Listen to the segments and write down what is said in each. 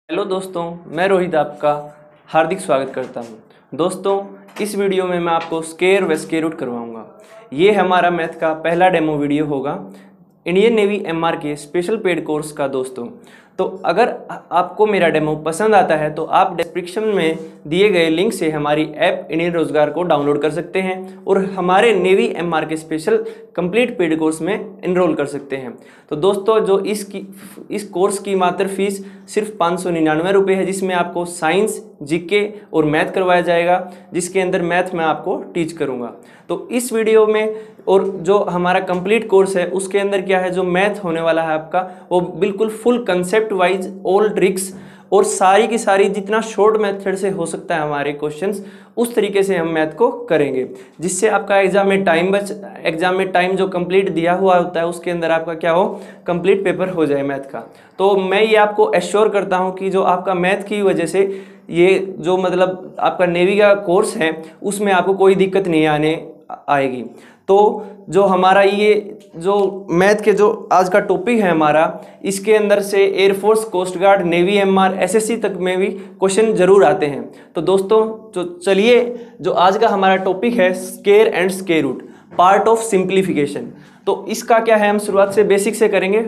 Hello दोस्तों, मैं रोहित आपका हार्दिक स्वागत करता हूं। दोस्तों, इस वीडियो में मैं आपको स्केयर व स्केयर रूट करवाऊंगा। ये हमारा मैथ का पहला डेमो वीडियो होगा इंडियन नेवी एमआर के स्पेशल पेड कोर्स का। दोस्तों, तो अगर आपको मेरा डेमो पसंद आता है तो आप डिस्क्रिप्शन में दिए गए लिंक से हमारी ऐप इंडियन रोजगार को डाउनलोड कर सकते हैं और हमारे नेवी एमआर के स्पेशल कंप्लीट पेड कोर्स में एनरोल कर सकते हैं। तो दोस्तों, जो इस कोर्स की मात्र फीस सिर्फ 599 रुपये है, जिसमें आपको साइंस, जीके और मैथ करवाया जाएगा, जिसके अंदर मैथ मैं आपको टीच करूँगा। तो इस वीडियो में और जो हमारा कंप्लीट कोर्स है उसके अंदर क्या है, जो मैथ होने वाला है आपका, वो बिल्कुल full concept wise all tricks और सारी की सारी जितना शॉर्ट मेथड से हो सकता है हमारे क्वेश्चंस, उस तरीके से हम मैथ को करेंगे, जिससे आपका एग्जाम में टाइम जो कंप्लीट दिया हुआ होता है उसके अंदर आपका क्या हो, कंप्लीट पेपर हो जाए मैथ का। तो मैं ये आपको एश्योर करता हूँ कि जो आपका मैथ की वजह से ये जो मतलब आपका नेवी का कोर्स है उसमें आपको कोई दिक्कत नहीं आएगी। तो जो हमारा ये जो मैथ के जो आज का टॉपिक है हमारा, इसके अंदर से air force, coast guard, navy, MR, SSC तक में भी क्वेश्चन जरूर आते हैं। तो दोस्तों, जो चलिए जो आज का हमारा टॉपिक है square and square root, part of simplification. तो इसका क्या है, हम शुरुआत से बेसिक से करेंगे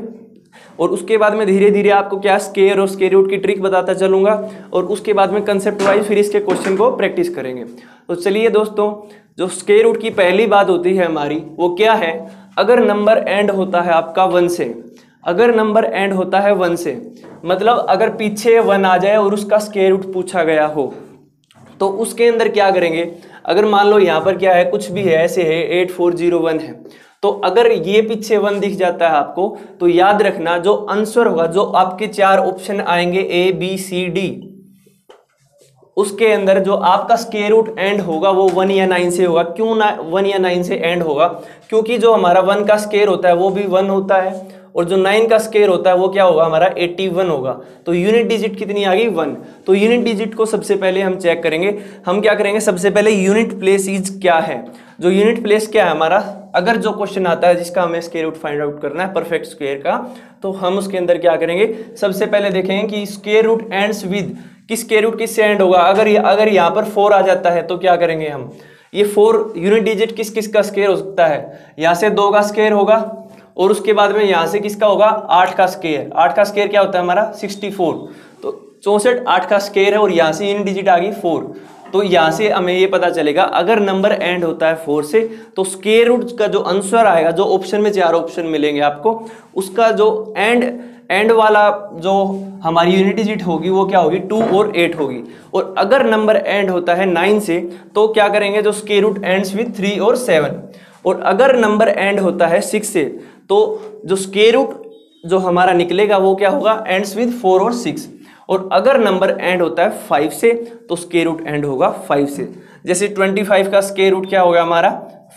और उसके बाद में धीरे धीरे आपको क्या स्केयर और स्केयर रूट की ट्रिक बताता चलूँगा और उसके बाद में कंसेप्ट वाइज फिर इसके क्वेश्चन को प्रैक्टिस करेंगे। तो चलिए दोस्तों, जो स्केयर रूट की पहली बात होती है हमारी, वो क्या है, अगर नंबर एंड होता है आपका 1 से, अगर नंबर एंड होता है 1 से, मतलब अगर पीछे 1 आ जाए और उसका स्केयर रूट पूछा गया हो, तो उसके अंदर क्या करेंगे। अगर मान लो यहाँ पर क्या है, कुछ भी है, ऐसे है 8401 है, तो अगर ये पीछे 1 दिख जाता है आपको, तो याद रखना जो आंसर होगा, जो आपके 4 ऑप्शन आएंगे A B C D, उसके अंदर जो आपका स्केयर रूट एंड होगा वो 1 या 9 से होगा। क्यों ना 1 या 9 से एंड होगा, क्योंकि जो हमारा 1 का स्केयर होता है वो भी 1 होता है और जो 9 का स्केयर होता है वो क्या होगा, हमारा 81 होगा। तो यूनिट डिजिट कितनी आ गई, 1। तो यूनिट डिजिट को सबसे पहले हम चेक करेंगे। हम क्या करेंगे, सबसे पहले यूनिट प्लेस इज क्या है। जो यूनिट प्लेस क्या है हमारा, अगर जो क्वेश्चन आता है जिसका हमें स्केयर रूट फाइंड आउट करना है परफेक्ट स्क्वायर का, तो हम उसके अंदर क्या करेंगे, सबसे पहले देखेंगे कि स्क्वायर रूट एंड्स विद, किस स्क्वायर रूट किससे एंड होगा। अगर यहाँ पर 4 आ जाता है तो क्या करेंगे हम, ये 4 यूनिट डिजिट किस किस का स्क्वायर हो सकता है, यहाँ से 2 का स्क्वायर होगा और उसके बाद में यहाँ से किसका होगा, 8 का स्क्वायर। 8 का स्क्वायर क्या होता है हमारा 64, तो 64 8 का स्क्वायर है और यहाँ से यूनिट डिजिट आ गई 4। तो यहाँ से हमें ये पता चलेगा अगर नंबर एंड होता है 4 से, तो स्क्वायर रूट का जो आंसर आएगा, जो ऑप्शन में 4 ऑप्शन मिलेंगे आपको, उसका जो एंड वाला जो हमारी यूनिट डिजिट होगी वो क्या होगी, 2 और 8 होगी। और अगर नंबर एंड होता है 9 से, तो क्या करेंगे, जो स्क्वायर रूट एंड्स विद 3 और 7। और अगर नंबर एंड होता है 6 से, तो जो स्क्वायर रूट जो हमारा निकलेगा वो क्या होगा, एंड्स विद 4 और 6। और अगर नंबर एंड होता है 5 से, तो स्क्वायर रूट एंड होगा 5 से। जैसे 25 का स्क्वायर रूट क्या होगा हमारा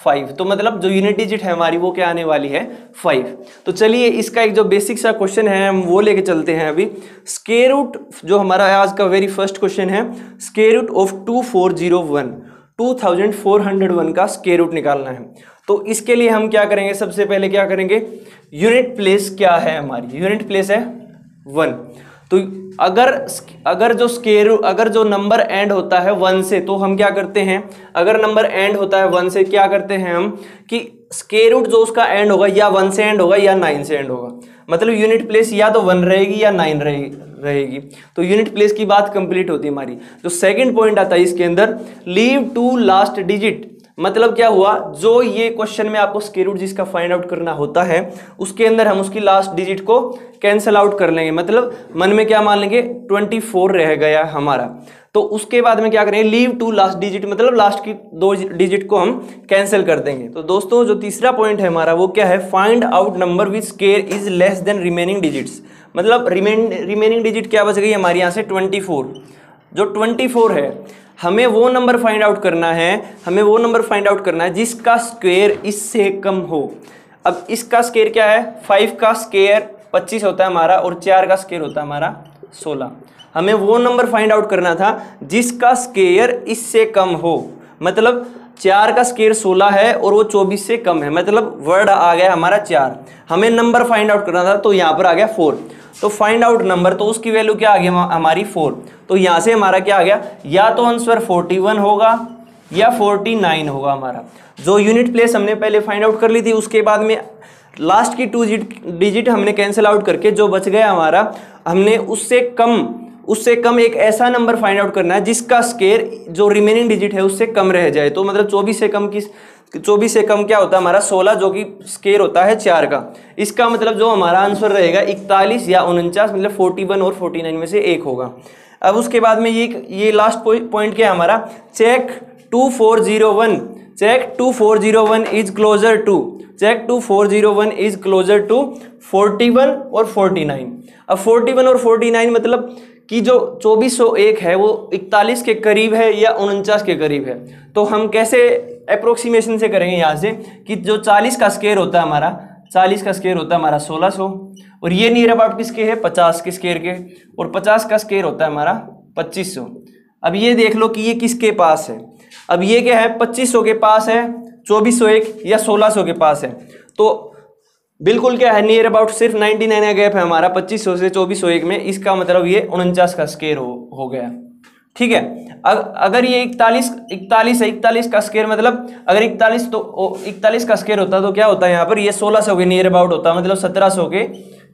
5, तो मतलब जो यूनिट डिजिट है हमारी वो क्या आने वाली है 5। तो चलिए इसका एक जो बेसिक सा क्वेश्चन है हम वो लेके चलते हैं अभी। स्क्वायर रूट जो हमारा आज का वेरी फर्स्ट क्वेश्चन है, स्क्वायर रूट ऑफ 2401 का स्क्वायर रूट निकालना है। तो इसके लिए हम क्या करेंगे, सबसे पहले क्या करेंगे, यूनिट प्लेस क्या है हमारी, यूनिट प्लेस है 1। तो अगर जो नंबर एंड होता है 1 से, तो हम क्या करते हैं, अगर नंबर एंड होता है 1 से, क्या करते हैं हम कि स्क्वायर रूट जो उसका एंड होगा या 1 से एंड होगा या 9 से एंड होगा। मतलब यूनिट प्लेस या तो 1 रहेगी या 9 रहेगी। तो यूनिट प्लेस की बात कंप्लीट होती है हमारी। जो सेकंड पॉइंट आता है इसके अंदर, लीव टू लास्ट डिजिट, मतलब क्या हुआ, जो ये क्वेश्चन में आपको स्क्वायर रूट जिसका फाइंड आउट करना होता है उसके अंदर हम उसकी लास्ट डिजिट को कैंसिल आउट कर लेंगे। मतलब मन में क्या मान लेंगे, 24 रह गया हमारा। तो उसके बाद में क्या करेंगे, लीव टू लास्ट डिजिट, मतलब लास्ट की 2 डिजिट को हम कैंसिल कर देंगे। तो दोस्तों, जो तीसरा पॉइंट है हमारा वो क्या है, find out number which square is less than remaining digits. मतलब रिमेनिंग डिजिट क्या बच गई हमारी यहाँ से 24। जो 24 है, हमें वो नंबर फाइंड आउट करना है, जिसका स्क्वायर इससे कम हो। अब इसका स्क्वायर क्या है, 5 का स्क्वायर 25 होता है हमारा और 4 का स्क्वायर होता है हमारा 16। हमें वो नंबर फाइंड आउट करना था जिसका स्क्वायर इससे कम हो। मतलब 4 का स्क्वायर 16 है और वो 24 से कम है, मतलब वर्ड आ गया हमारा 4। हमें नंबर फाइंड आउट करना था तो यहाँ पर आ गया 4। तो फाइंड आउट नंबर, तो उसकी वैल्यू क्या आ गई हमारी 4। तो यहाँ से हमारा क्या आ गया, या तो आंसर 41 होगा या 49 होगा हमारा। जो यूनिट प्लेस हमने पहले फाइंड आउट कर ली थी, उसके बाद में लास्ट की 2 डिजिट हमने कैंसिल आउट करके जो बच गया हमारा, हमने उससे कम एक ऐसा नंबर फाइंड आउट करना है जिसका स्क्वायर जो रिमेनिंग डिजिट है उससे कम रह जाए। तो मतलब 24 से कम क्या होता है हमारा 16, जो कि स्क्वायर होता है 4 का। इसका मतलब जो हमारा आंसर रहेगा 41 या 49, मतलब 41 और 49 में से एक होगा। अब उसके बाद में ये लास्ट पॉइंट क्या है हमारा, चेक 2401 इज क्लोजर टू 41 और 49। अब 41 और 49 मतलब कि जो 2401 है वो 41 के करीब है या 49 के करीब है। तो हम कैसे अप्रोक्सीमेशन से करेंगे यहाँ से कि जो 40 का स्क्वायर होता है हमारा, 1600, और ये नियर अबाउट किसके है, 50 के स्क्वायर के, और 50 का स्क्वायर होता है हमारा 2500। अब ये देख लो कि ये किसके पास है। अब ये क्या है, 2500 के पास है, 2401 या 1600 के पास है। तो बिल्कुल क्या है, नियर अबाउट सिर्फ 99 का गैप है हमारा 2500 से 2401 में। इसका मतलब ये 49 का स्क्वायर हो गया। ठीक है, अगर ये 41 है, 41 का स्क्वायर मतलब अगर 41 का स्क्वायर होता तो क्या होता है यहाँ पर, ये 1600 के नियर अबाउट होता, मतलब 1700 के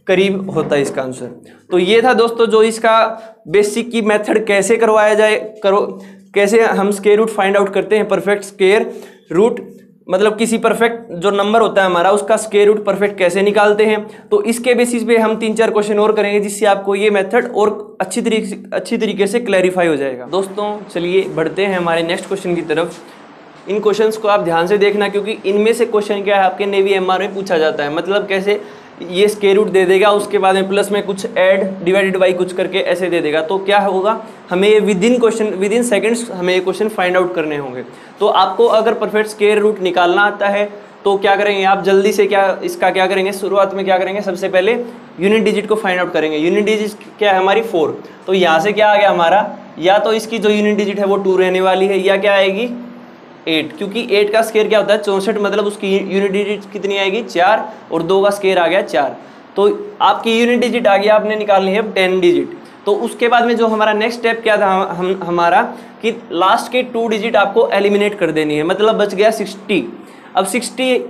करीब होता है इसका आंसर। तो ये था दोस्तों जो इसका बेसिक की मेथड कैसे करवाया जाए, कैसे हम स्क्वायर रूट फाइंड आउट करते हैं, परफेक्ट स्क्वायर रूट, मतलब किसी परफेक्ट जो नंबर होता है हमारा उसका स्क्वायर रूट परफेक्ट कैसे निकालते हैं। तो इसके बेसिस पे हम 3-4 क्वेश्चन और करेंगे जिससे आपको ये मेथड और अच्छी तरीके से क्लैरिफाई हो जाएगा। दोस्तों चलिए बढ़ते हैं हमारे नेक्स्ट क्वेश्चन की तरफ। इन क्वेश्चंस को आप ध्यान से देखना, क्योंकि इनमें से क्वेश्चन क्या है आपके नेवी एमआर में पूछा जाता है। मतलब कैसे, ये स्क्वायर रूट दे देगा, उसके बाद में प्लस में कुछ ऐड डिवाइडेड बाई कुछ करके ऐसे दे देगा। तो क्या होगा, हमें ये विद इन सेकंड्स हमें ये क्वेश्चन फाइंड आउट करने होंगे। तो आपको अगर परफेक्ट स्क्वायर रूट निकालना आता है तो क्या करेंगे आप, जल्दी से इसका क्या करेंगे, शुरुआत में क्या करेंगे, सबसे पहले यूनिट डिजिट को फाइंड आउट करेंगे। यूनिट डिजिट क्या है हमारी 4। तो यहाँ से क्या आ गया हमारा, या तो इसकी जो यूनिट डिजिट है वो 2 रहने वाली है, या क्या आएगी 8, क्योंकि 8 का स्क्वायर क्या होता है 64, मतलब उसकी यूनिट डिजिट कितनी आएगी 4, और 2 का स्क्वायर आ गया 4। तो आपकी यूनिट डिजिट आ गया, आपने निकालनी है 10 डिजिट। तो उसके बाद में जो हमारा नेक्स्ट स्टेप क्या था हमारा, कि लास्ट के 2 डिजिट आपको एलिमिनेट कर देनी है, मतलब बच गया 60। अब 60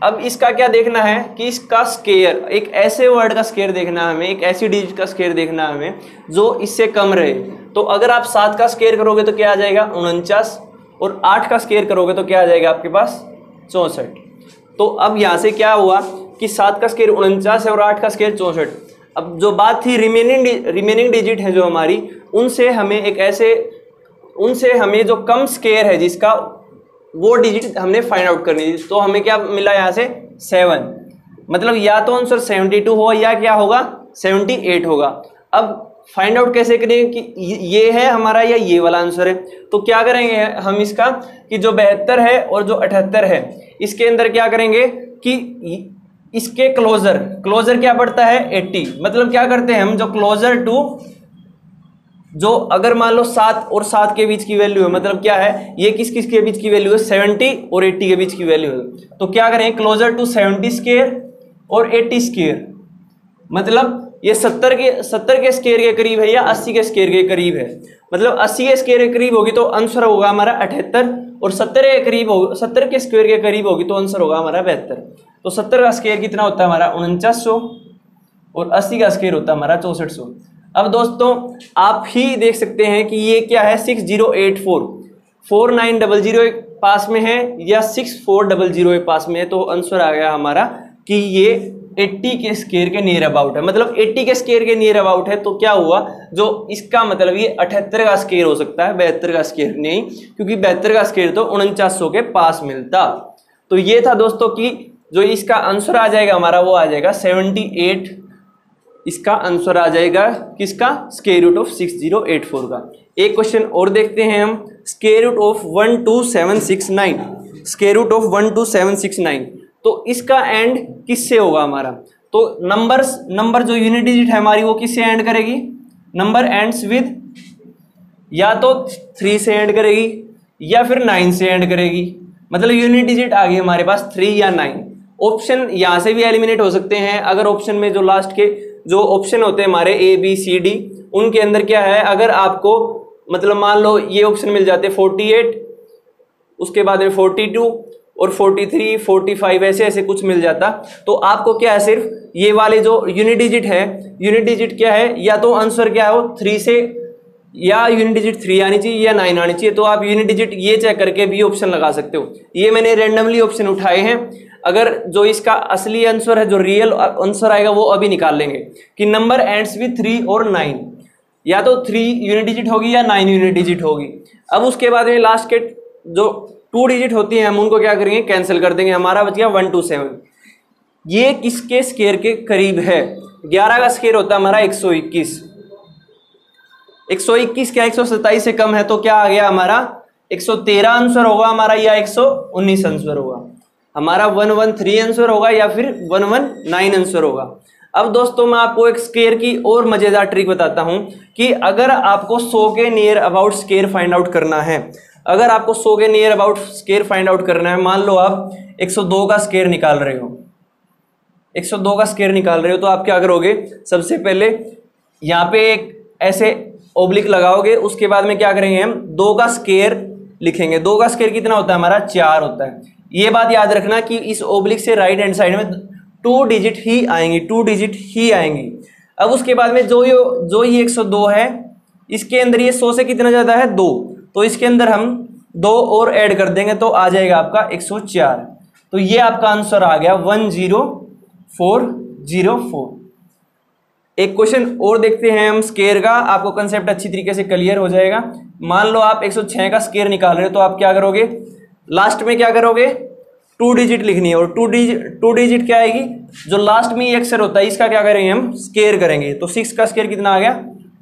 अब इसका क्या देखना है कि इसका स्क्वायर, एक ऐसे वर्ड का स्क्वायर देखना है हमें, एक ऐसी डिजिट का स्क्वायर देखना है हमें जो इससे कम रहे। तो अगर आप 7 का स्क्वायर करोगे तो क्या आ जाएगा 49, और 8 का स्क्वायर करोगे तो क्या आ जाएगा आपके पास 64। तो अब यहाँ से क्या हुआ कि 7 का स्क्वायर 49 है और 8 का स्क्वायर 64। अब जो बात थी रिमेनिंग डिजिट है जो हमारी, उनसे हमें जो कम स्क्वायर है जिसका, वो डिजिट हमने फाइंड आउट करनी थी। तो हमें क्या मिला यहाँ से 7, मतलब या तो आंसर 72 होगा या क्या होगा 78 होगा। अब फाइंड आउट कैसे करेंगे कि ये है हमारा या ये वाला आंसर है। तो क्या करेंगे हम इसका कि जो 72 है और जो 78 है, इसके अंदर क्या करेंगे कि इसके क्लोजर क्या पड़ता है 80। मतलब क्या करते हैं हम, जो क्लोजर टू, जो अगर मान लो 7 और 7 के बीच की वैल्यू है, मतलब क्या है ये किस के बीच की वैल्यू है 70 और 80 के बीच की वैल्यू है। तो क्या करें, क्लोजर टू 70 स्क्वायर और 80 स्क्वायर, मतलब ये 70 के स्क्वायर के करीब है या 80 के स्क्वायर के करीब है। मतलब 80 के स्क्वायर के करीब होगी तो आंसर होगा हमारा 78, और 70 के स्क्वायर के करीब होगी तो आंसर होगा हमारा 72। तो 70 का स्क्वायर कितना होता है हमारा 4900, और 80 का स्क्वायर होता है हमारा 6400। अब दोस्तों आप ही देख सकते हैं कि ये क्या है 6084, 4900 पास में है या 6400 पास में है। तो आंसर आ गया हमारा कि ये 80 के स्क्वायर के नियर अबाउट है, मतलब 80 के स्क्वायर के नियर अबाउट है। तो क्या हुआ, जो इसका मतलब ये 78 का स्क्वायर हो सकता है, 72 का स्क्वायर नहीं, क्योंकि 72 का स्क्वायर तो 4900 के पास मिलता। तो ये था दोस्तों कि जो इसका आंसर आ जाएगा हमारा वो आ जाएगा 78। इसका आंसर आ जाएगा किसका, स्क्वायर रूट ऑफ 6084 का। एक क्वेश्चन और देखते हैं हम, square root of 12769, square root of 12769। तो इसका एंड किससे होगा हमारा, तो नंबर जो यूनिट डिजिट है हमारी वो किससे एंड करेगी, नंबर एंड्स विद या तो 3 से एंड करेगी, या फिर 9 से एंड करेगी। मतलब यूनिट डिजिट आ गई हमारे पास 3 या 9। ऑप्शन यहाँ से भी एलिमिनेट हो सकते हैं। अगर ऑप्शन में जो लास्ट के जो ऑप्शन होते हैं हमारे A B C D, उनके अंदर क्या है, अगर आपको मतलब मान लो ये ऑप्शन मिल जाते 48, उसके बाद में 42 और 43, 45 ऐसे ऐसे कुछ मिल जाता, तो आपको क्या है सिर्फ ये वाले जो यूनिट डिजिट है, यूनिट डिजिट क्या है, या तो आंसर क्या हो 3 से, या यूनिट डिजिट 3 आनी चाहिए या 9 आनी चाहिए। तो आप यूनिट डिजिट ये चेक करके भी ऑप्शन लगा सकते हो। ये मैंने रेंडमली ऑप्शन उठाए हैं। अगर जो इसका असली आंसर है, जो रियल आंसर आएगा, वो अभी निकाल लेंगे कि नंबर एंड्स विद 3 और 9, या तो 3 यूनिट डिजिट होगी या 9 यूनिट डिजिट होगी। अब उसके बाद में लास्ट के जो 2 डिजिट होती हैं, हम उनको क्या करेंगे, कैंसिल कर देंगे। हमारा बच गया 1 2 7। ये किसके स्केयर के करीब है? 11 का स्केयर होता है हमारा 121। 121 क्या 127 से कम है, तो क्या आ गया हमारा 113 आंसर होगा हमारा, या 119 आंसर होगा हमारा, 113 आंसर होगा या फिर 119 आंसर होगा। अब दोस्तों मैं आपको एक स्केयर की और मजेदार ट्रिक बताता हूं कि अगर आपको 100 के near about square find out करना है, अगर आपको 100 के near about square find out करना है, मान लो आप 102 का स्केयर निकाल रहे हो, 102 का स्केयर निकाल रहे हो, तो आप क्या करोगे, सबसे पहले यहाँ पे एक ऐसे ओब्लिक लगाओगे, उसके बाद में क्या करेंगे, हम 2 का स्केयर लिखेंगे। 2 का स्केयर कितना होता है हमारा, 4 होता है। ये बात याद रखना कि इस ओब्लिक से राइट हैंड साइड में 2 डिजिट ही आएंगी, 2 डिजिट ही आएंगी। अब उसके बाद में जो ये 102 है, इसके अंदर ये 100 से कितना ज्यादा है, 2, तो इसके अंदर हम 2 और ऐड कर देंगे तो आ जाएगा आपका 104। तो ये आपका आंसर आ गया 10404। एक क्वेश्चन और देखते हैं हम स्केयर का, आपको कंसेप्ट अच्छी तरीके से क्लियर हो जाएगा। मान लो आप 106 का स्केयर निकाल रहे हो, तो आप क्या करोगे, लास्ट में क्या करोगे, 2 डिजिट लिखनी है, और 2 डिजिट क्या आएगी, जो लास्ट में ये अक्षर होता है, इसका क्या करेंगे, हम स्केयर करेंगे। तो 6 का स्केयर कितना आ गया,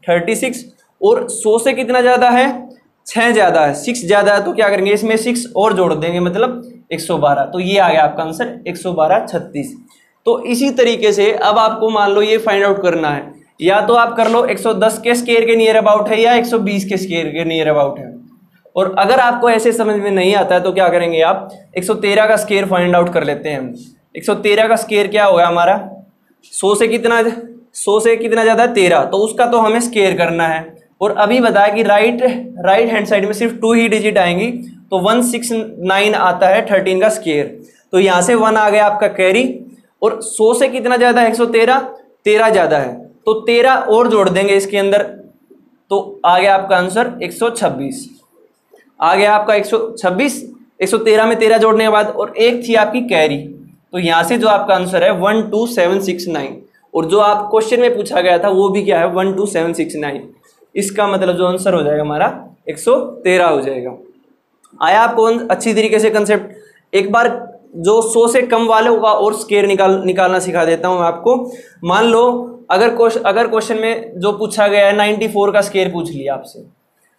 36, और 100 से कितना ज्यादा है, 6 ज्यादा है, 6 ज्यादा है, तो क्या करेंगे, इसमें 6 और जोड़ देंगे, मतलब 112। तो ये आ गया आपका आंसर 112 36। तो इसी तरीके से अब आपको मान लो ये फाइंड आउट करना है, या तो आप कर लो 110 के स्केयर के नियर अबाउट है, या 120 के स्केयर के नियर अबाउट है। और अगर आपको ऐसे समझ में नहीं आता है, तो क्या करेंगे, आप 113 का स्केयर फाइंड आउट कर लेते हैं। 113 का स्केयर क्या होगा हमारा, 100 से कितना ज्यादा है, 13, तो उसका तो हमें स्केयर करना है। और अभी बताया कि राइट हैंड साइड में सिर्फ 2 ही डिजिट आएंगी, तो 169 आता है 13 का स्केयर। तो यहां से 1 आ गया आपका कैरी, और 100 से कितना ज्यादा है, 113, 13 ज्यादा है, तो 13 और जोड़ देंगे इसके अंदर, तो आ गया आपका आंसर 126। आ गया आपका 126, 113 में 13 जोड़ने के बाद, और एक थी आपकी कैरी, तो यहां से जो आपका आंसर है 12769। और जो आप क्वेश्चन में पूछा गया था वो भी क्या है, 12769। इसका मतलब जो आंसर हो जाएगा हमारा 113 हो जाएगा। आया आपको अच्छी तरीके से कंसेप्ट। एक बार जो 100 से कम वालों का और स्केयर निकालना सिखा देता हूं मैं आपको। मान लो अगर क्वेश्चन में जो पूछा गया है 94 का स्केयर पूछ लिया आपसे,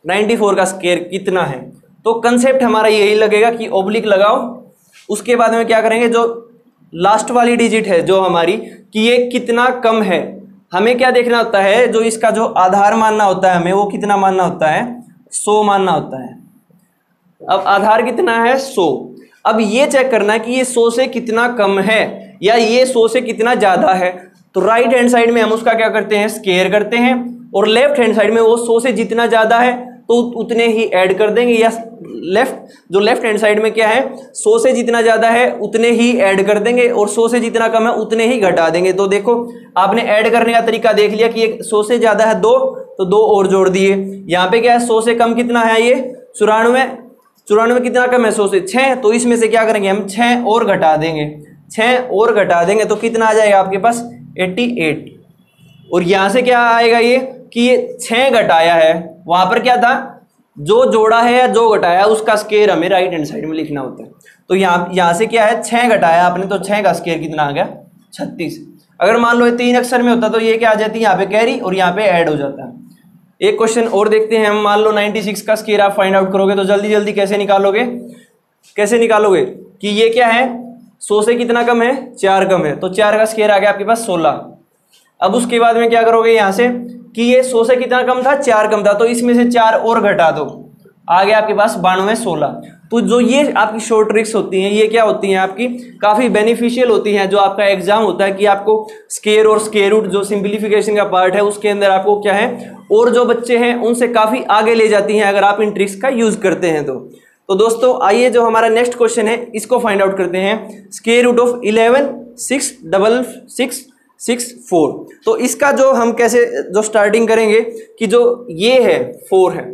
94 का स्केयर कितना है, तो कंसेप्ट हमारा यही लगेगा कि ओब्लिक लगाओ, उसके बाद में क्या करेंगे, जो लास्ट वाली डिजिट है जो हमारी, कि ये कितना कम है, हमें क्या देखना होता है, जो इसका जो आधार मानना होता है हमें, वो कितना मानना होता है, 100 मानना होता है। अब आधार कितना है, 100। अब ये चेक करना है कि ये 100 से कितना कम है या ये 100 से कितना ज्यादा है। तो राइट हैंड साइड में हम उसका क्या करते हैं, स्केयर करते हैं, और लेफ्ट हैंड साइड में वो 100 से जितना ज्यादा है तो उतने ही ऐड कर देंगे, या लेफ्ट हैंड साइड में क्या है, 100 से जितना ज्यादा है उतने ही ऐड कर देंगे, और 100 से जितना कम है उतने ही घटा देंगे। तो देखो आपने ऐड करने का तरीका देख लिया कि 100 से ज्यादा है 2, तो 2 और जोड़ दिए। यहाँ पे क्या है, 100 से कम कितना है, ये 94 कितना कम है, 100 से 6, तो इसमें से क्या करेंगे, हम 6 और घटा देंगे, 6 और घटा देंगे, तो कितना आ जाएगा आपके पास 88। और यहां से क्या आएगा, ये कि ये 6 घटाया है, वहां पर क्या था, जो जोड़ा है या जो घटाया उसका स्केयर हमें राइट हैंड साइड में लिखना होता है। तो यहां से क्या है, 6 घटाया आपने, तो 6 का स्केयर कितना आ गया, 36। अगर मान लो ये 3 अक्षर में होता तो ये क्या आ जाती है, यहाँ पे कैरी और यहाँ पे ऐड हो जाता है। एक क्वेश्चन और देखते हैं हम। मान लो 96 का स्केयर आप फाइंड आउट करोगे, तो जल्दी कैसे निकालोगे कि ये क्या है, 100 से कितना कम है, 4 कम है, तो 4 का स्केयर आ गया आपके पास 16। अब उसके बाद में क्या करोगे यहाँ से कि ये 100 से कितना कम था, 4 कम था, तो इसमें से 4 और घटा दो, आ गया आपके पास 9216। तो जो ये आपकी शॉर्ट ट्रिक्स होती हैं, ये क्या होती हैं आपकी काफ़ी बेनिफिशियल होती हैं। जो आपका एग्जाम होता है कि आपको स्केयर और स्केयर रूट जो सिंप्लीफिकेशन का पार्ट है उसके अंदर आपको क्या है, और जो बच्चे हैं उनसे काफ़ी आगे ले जाती हैं अगर आप इन ट्रिक्स का यूज़ करते हैं तो दोस्तों आइए जो हमारा नेक्स्ट क्वेश्चन है इसको फाइंड आउट करते हैं। Square root of 11 6 6 6 4। तो इसका जो हम कैसे जो स्टार्टिंग करेंगे कि जो ये है 4 है,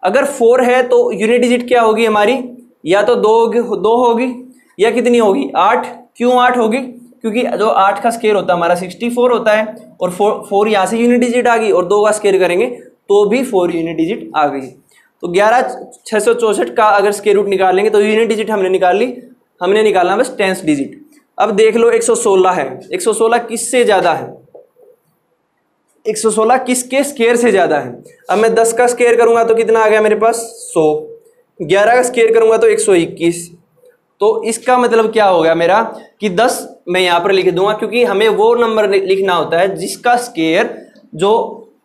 अगर 4 है तो यूनिट डिजिट क्या होगी हमारी, या तो 2 होगी या कितनी होगी 8। क्यों 8 होगी, क्योंकि जो 8 का स्केयर होता है हमारा 64 होता है, और 4 यहाँ से यूनिट डिजिट आ गई, और 2 का स्केयर करेंगे तो भी 4 यूनिट डिजिट आ गई। तो 11,664 का अगर स्केयर रूट निकालेंगे तो यूनिट डिजिट हमने निकाल ली, हमने निकालना बस टेंस डिजिट। अब देख लो 116 है, 116 किससे ज़्यादा है, 116 किसके स्केयर से ज़्यादा है। अब मैं 10 का स्केयर करूंगा तो कितना आ गया मेरे पास 100, 11 का स्केयर करूंगा तो 121। तो इसका मतलब क्या हो गया मेरा कि 10 मैं यहाँ पर लिख दूंगा, क्योंकि हमें वो नंबर लिखना होता है जिसका स्केयर जो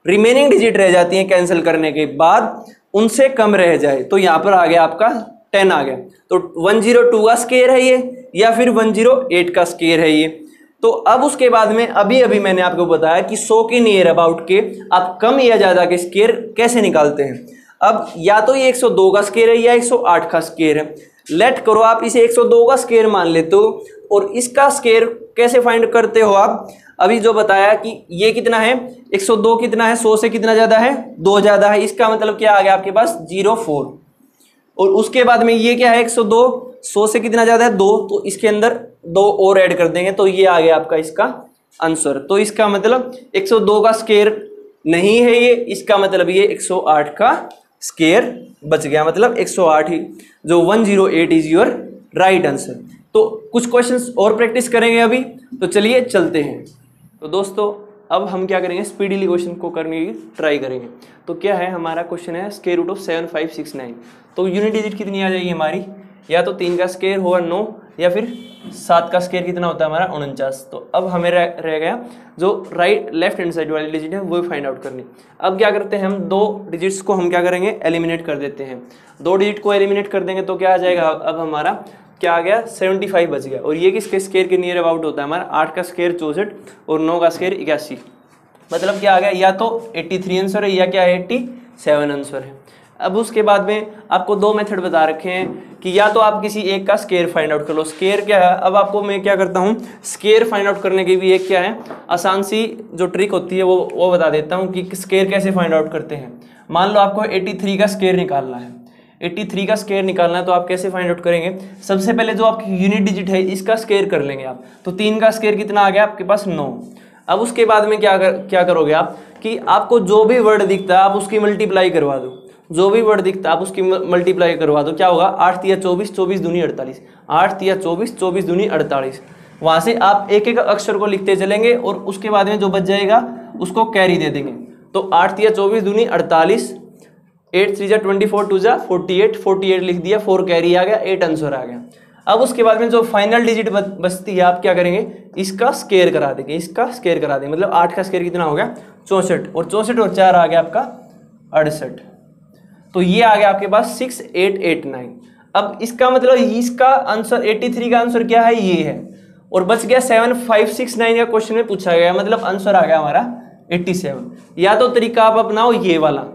रिमेनिंग डिजिट रह जाती हैं कैंसिल करने के बाद उनसे कम रह जाए। तो यहाँ पर आ गया आपका 10 आ गया। तो 102 का स्केयर है ये, या फिर 108 का स्केयर है ये। तो अब उसके बाद में अभी मैंने आपको बताया कि 100 के नियर अबाउट के आप कम या ज़्यादा के स्केयर कैसे निकालते हैं। अब या तो ये 102 का स्केयर है या 108 का स्केयर है। लेट करो आप इसे 102 का स्केयर मान लेते हो, और इसका स्केयर कैसे फाइंड करते हो आप, अभी जो बताया कि ये कितना है 102 कितना है 100 से कितना ज़्यादा है 2 ज़्यादा है, इसका मतलब क्या आ गया आपके पास 04। और उसके बाद में ये क्या है 102 100 से कितना ज़्यादा है 2, तो इसके अंदर 2 और ऐड कर देंगे तो ये आ गया आपका इसका आंसर। तो इसका मतलब 102 का स्केयर नहीं है ये, इसका मतलब ये 108 का स्केयर बच गया, मतलब 108 ही जो 108 इज योर राइट आंसर। तो कुछ क्वेश्चंस और प्रैक्टिस करेंगे अभी, तो चलिए चलते हैं। तो दोस्तों अब हम क्या करेंगे, स्पीडीली क्वेश्चन को करने की ट्राई करेंगे। तो क्या है हमारा क्वेश्चन है स्क्वायर रूट ऑफ 7569। तो यूनिट डिजिट कितनी आ जाएगी हमारी, या तो 3 का स्क्वायर होगा 9, या फिर 7 का स्क्वायर कितना होता है हमारा 49। तो अब हमें रह गया जो लेफ्ट हैंड साइड वाली डिजिट है वो फाइंड आउट करनी। अब क्या करते हैं हम 2 डिजिट्स को हम क्या करेंगे एलिमिनेट कर देते हैं। 2 डिजिट को एलिमिनेट कर देंगे तो क्या आ जाएगा, अब हमारा क्या आ गया 75 बच गया। और ये किसके स्क्वायर के नियर अबाउट होता है हमारा 8 का स्क्वायर 64 और 9 का स्क्वायर 81। मतलब क्या आ गया, या तो 83 आंसर है या क्या है 87 आंसर है। अब उसके बाद में आपको 2 मेथड बता रखे हैं कि या तो आप किसी एक का स्क्वायर फाइंड आउट कर लो। स्क्वायर क्या है, अब आपको मैं क्या करता हूँ स्क्वायर फाइंड आउट करने की भी एक क्या है आसान सी जो ट्रिक होती है वो बता देता हूँ कि स्क्वायर कैसे फाइंड आउट करते हैं। मान लो आपको 83 का स्क्वायर निकालना है, 83 का स्क्वायर निकालना है तो आप कैसे फाइंड आउट करेंगे, सबसे पहले जो आपकी यूनिट डिजिट है इसका स्क्वायर कर लेंगे आप। तो 3 का स्क्वायर कितना आ गया आपके पास 9। अब उसके बाद में क्या करोगे आप कि आपको जो भी वर्ड दिखता है आप उसकी मल्टीप्लाई करवा दो, जो भी वर्ड दिखता है आप उसकी मल्टीप्लाई करवा दो। क्या होगा 8 या 24 24 दूनी 48, 8 या 24 24 दूनी 48। वहाँ से आप एक एक अक्षर को लिखते चलेंगे और उसके बाद में जो बच जाएगा उसको कैरी दे देंगे। तो 8 या 24 दूनी 48, 8 3 जा 24 2 जा 48, 48 लिख दिया, 4 कैरी आ गया, 8 आंसर आ गया। अब उसके बाद में जो फाइनल डिजिट बचती है आप क्या करेंगे इसका स्क्वायर करा देंगे, इसका स्क्वायर करा देंगे। मतलब 8 का स्क्वायर कितना हो गया 64, और 64 और 4 आ गया आपका 68। तो ये आ गया आपके पास 6889। अब इसका मतलब इसका आंसर 83 का आंसर क्या है ये है, और बच गया 7569 का क्वेश्चन में पूछा गया, मतलब आंसर आ गया हमारा 87। या तो तरीका आप अपनाओ ये वाला,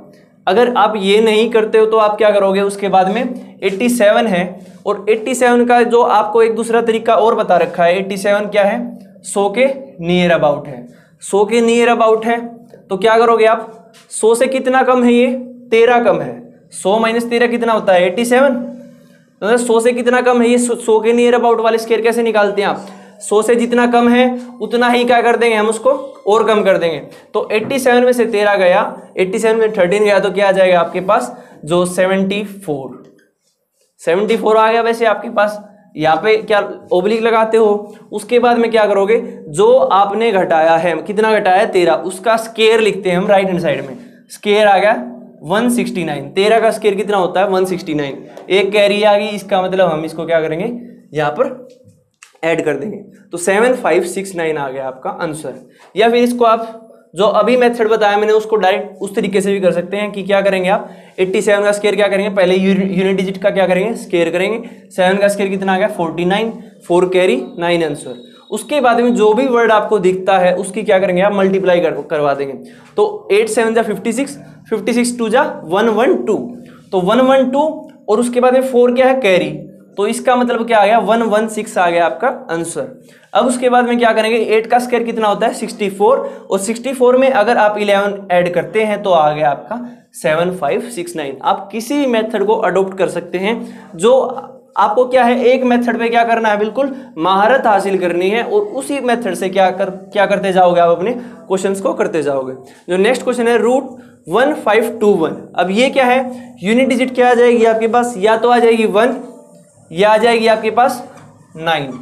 अगर आप ये नहीं करते हो तो आप क्या करोगे उसके बाद में 87 है, और 87 का जो आपको एक दूसरा तरीका और बता रखा है। 87 क्या है 100 के नियर अबाउट है, 100 के नियर अबाउट है। तो क्या करोगे आप 100 से कितना कम है ये 13 कम है, 100 माइनस 13 कितना होता है 87। तो 100 से कितना कम है ये 100 के नियर अबाउट वाले स्क्वायर कैसे निकालते हैं आप, 100 से जितना कम है उतना ही क्या कर देंगे हम उसको और कम कर देंगे। तो 87 में से 13 गया, 87 में 13 गया तो क्या आ जाएगा आपके पास जो 74 आ गया। वैसे आपके पास यहाँ पे क्या ओब्लिक लगाते हो, उसके बाद में क्या करोगे जो आपने घटाया है कितना घटाया है 13, उसका स्क्वायर लिखते हैं हम राइट हैंड साइड में। स्क्वायर आ गया 169, 13 का स्क्वायर कितना होता है 169, एक कैरी आ गई, इसका मतलब हम इसको क्या करेंगे यहाँ पर ऐड कर देंगे। तो 7569 आ गया आपका आंसर। या फिर इसको आप जो अभी मेथड बताया मैंने उसको डायरेक्ट उस तरीके से भी कर सकते हैं कि क्या करेंगे आप 87 का स्क्वायर क्या करेंगे, पहले यूनिट डिजिट का क्या करेंगे, स्क्वायर करेंगे। 7 का स्क्वायर कितना आ गया 49, 4 कैरी 9 आंसर। उसके बाद में जो भी वर्ड आपको दिखता है उसकी क्या करेंगे आप मल्टीप्लाई करवा देंगे। तो 8 7 जा 56, 56 2 जा 112, तो 112 और उसके बाद में 4 क्या है कैरी, तो इसका मतलब क्या आ गया 116 आ गया आपका आंसर। अब उसके बाद में क्या करेंगे 8 का स्क्वायर कितना होता है 64, और 64 में अगर आप 11 ऐड करते हैं तो आ गया आपका 7569। आप किसी भी मेथड को अडोप्ट कर सकते हैं, जो आपको क्या है एक मेथड पे क्या करना है, बिल्कुल महारत हासिल करनी है और उसी मेथड से क्या करते जाओगे आप अपने क्वेश्चंस को करते जाओगे। जो नेक्स्ट क्वेश्चन है √1521। अब ये क्या है, यूनिट डिजिट क्या आ जाएगी आपके पास, या तो आ जाएगी 1 या आ जाएगी आपके पास 9।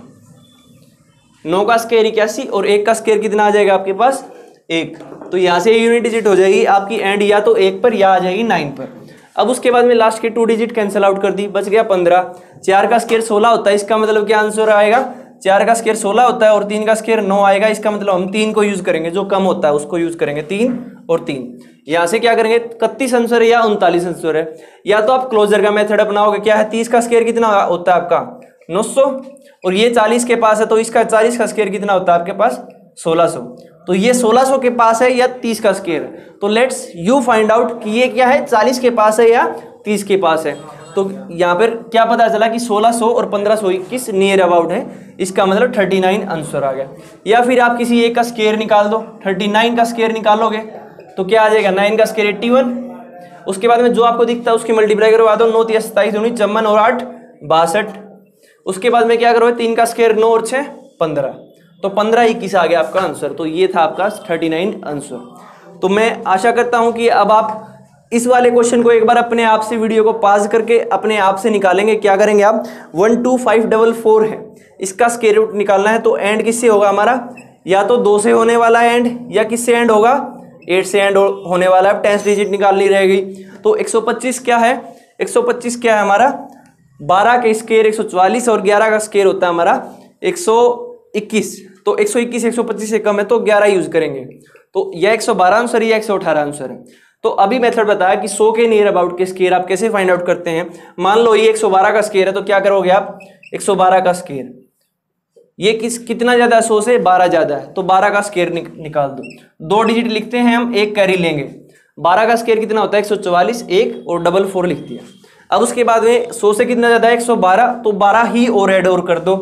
9 का स्क्वायर 81 और 1 का स्क्वायर कितना आ जाएगा आपके पास 1, तो यहां से यूनिट डिजिट हो जाएगी आपकी एंड या तो 1 पर या आ जाएगी 9 पर। अब उसके बाद में लास्ट के 2 डिजिट कैंसिल आउट कर दी, बच गया 15। 4 का स्क्वायर 16 होता है, इसका मतलब क्या आंसर आएगा, 4 का स्क्वायर 16 होता है और 3 का स्क्वायर 9 आएगा। इसका मतलब हम 3 को यूज करेंगे, जो कम होता है उसको यूज करेंगे, 3 और 3। यहां से क्या करेंगे 31 आंसर है या 39 आंसर है, या तो आप क्लोजर का मेथड अपनाओगे। क्या है 30 का स्क्वायर कितना होता है आपका 900, और ये 40 के पास है तो इसका 40 का स्क्वायर कितना होता है आपके पास 1600। तो ये 1600 के पास है या 30 का स्क्वायर, तो लेट्स यू फाइंड आउट कि ये क्या है 40 के पास है या 30 के पास है। तो यहाँ पर क्या पता चला कि 1600 और 1521 नियर अबाउट है, इसका मतलब 39 आंसर आ गया। या फिर आप किसी एक का स्क्वायर निकाल दो, 39 का स्क्वायर निकालोगे तो क्या आ जाएगा 9 का स्क्वायर 81, उसके बाद में जो आपको दिखता है उसकी मल्टीप्लाई करवा दो, 9 27 19 54 और 8 62, उसके बाद में क्या करोगे 3 का स्क्वायर 9 और 6 15, तो 15 21 आ गया आपका आंसर। तो ये था आपका 39 आंसर। तो मैं आशा करता हूं कि अब आप इस वाले क्वेश्चन को एक बार अपने आप से वीडियो को पॉज करके अपने आप से निकालेंगे। क्या करेंगे आप 12544 है, इसका स्क्वायर रूट निकालना है। तो एंड किससे होगा हमारा, या तो 2 से होने वाला है एंड, या किससे एंड होगा 8 से एंड होने वाला है। 10 डिजिट निकालनी रहेगी। तो 125 क्या है, 125 क्या है हमारा 12 के स्क्वायर 144 और 11 का स्क्वायर होता है हमारा 121। तो 121 125 से कम है तो 11 यूज करेंगे। तो यह 112 आंसर या 118 आंसर है। तो अभी मेथड बताया कि 100 के नियर अबाउट के स्क्वायर आप कैसे फाइंड आउट करते हैं। मान लो ये 112 का स्क्वायर है तो क्या करोगे आप 112 का स्क्वायर, ये कितना ज्यादा है 100 से 12 ज्यादा है, तो 12 का स्क्वायर निकाल दो। 2 डिजिट लिखते हैं हम, एक कैरी लेंगे। 12 का स्क्वायर कितना होता है 144, 1 और 44 लिख दिया। अब उसके बाद में 100 से कितना ज्यादा है 112, तो 12 ही और ऐड और कर दो,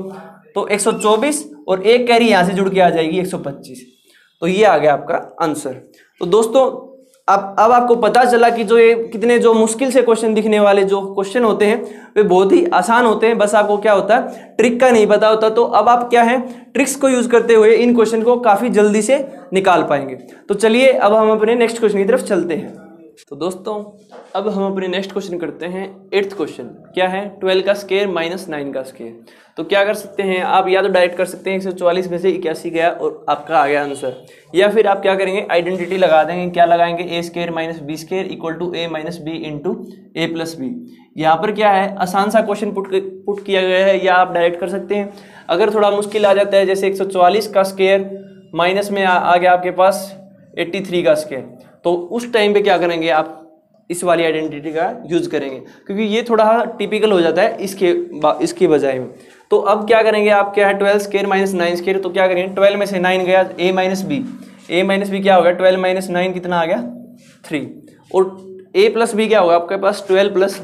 तो 124 और एक कैरी यहां से जुड़ के आ जाएगी 125। तो ये आ गया आपका आंसर। तो दोस्तों अब आपको पता चला कि जो ये कितने जो मुश्किल से क्वेश्चन दिखने वाले जो क्वेश्चन होते हैं वे बहुत ही आसान होते हैं, बस आपको क्या होता है ट्रिक का नहीं पता होता। तो अब आप क्या है ट्रिक्स को यूज करते हुए इन क्वेश्चन को काफी जल्दी से निकाल पाएंगे। तो चलिए अब हम अपने नेक्स्ट क्वेश्चन की तरफ चलते हैं। तो दोस्तों अब हम अपने नेक्स्ट क्वेश्चन करते हैं। 8th क्वेश्चन क्या है 12 का स्क्वायर माइनस 9 का स्क्वायर। तो क्या कर सकते हैं आप, या तो डायरेक्ट कर सकते हैं 144 में से 81 गया और आपका आ गया आंसर, या फिर आप क्या करेंगे आइडेंटिटी लगा देंगे। क्या लगाएंगे a square minus b square equal to a minus b into a plus b. यहाँ पर क्या है आसान सा क्वेश्चन पुट किया गया है, या आप डायरेक्ट कर सकते हैं। अगर थोड़ा मुश्किल आ जाता है जैसे 144 का स्क्वायर माइनस में आ गया आपके पास 83 का स्क्वायर, तो उस टाइम पे क्या करेंगे आप इस वाली आइडेंटिटी का यूज करेंगे, क्योंकि ये थोड़ा टिपिकल हो जाता है इसके बजाय में। तो अब क्या करेंगे आप, क्या है 12 स्क्वायर माइनस 9 स्क्वायर, तो क्या करेंगे 12 में से 9 गया a माइनस बी क्या होगा 12 माइनस 9 कितना आ गया 3, और a प्लस बी क्या होगा आपके पास 12 प्लस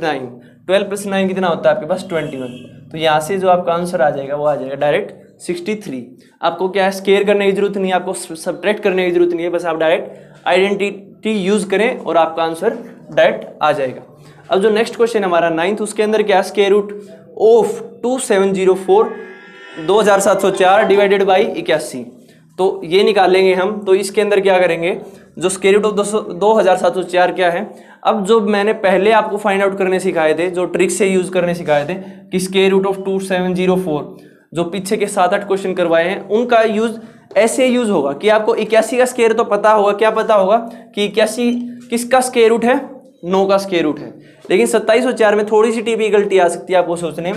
9 कितना होता है आपके पास 21। तो यहाँ से जो आपका आंसर आ जाएगा वो आ जाएगा डायरेक्ट 63। आपको क्या है स्क्वायर करने की जरूरत नहीं है, आपको सब्ट्रैक्ट करने की जरूरत नहीं है, बस आप डायरेक्ट आइडेंटिटी यूज करें और आपका आंसर डायरेक्ट आ जाएगा। अब जो नेक्स्ट क्वेश्चन हमारा 9th, उसके अंदर क्या square root of 2704 2704 divided by 81, तो ये निकालेंगे हम। तो इसके अंदर क्या करेंगे जो स्क्वायर रूट ऑफ 2704 क्या है, अब जो मैंने पहले आपको फाइंड आउट करने सिखाए थे, जो ट्रिक से यूज करने सिखाए थे कि स्क्वायर रूट ऑफ 2704 जो पीछे के 7-8 क्वेश्चन करवाए हैं उनका यूज ऐसे यूज होगा कि आपको 81 का स्क्वायर तो पता होगा। क्या पता होगा कि 81 किसका स्क्वायर रूट है 9 का स्क्वायर रूट है, लेकिन 2704 में थोड़ी सी टिपिकलिटी आ सकती है आपको सोचने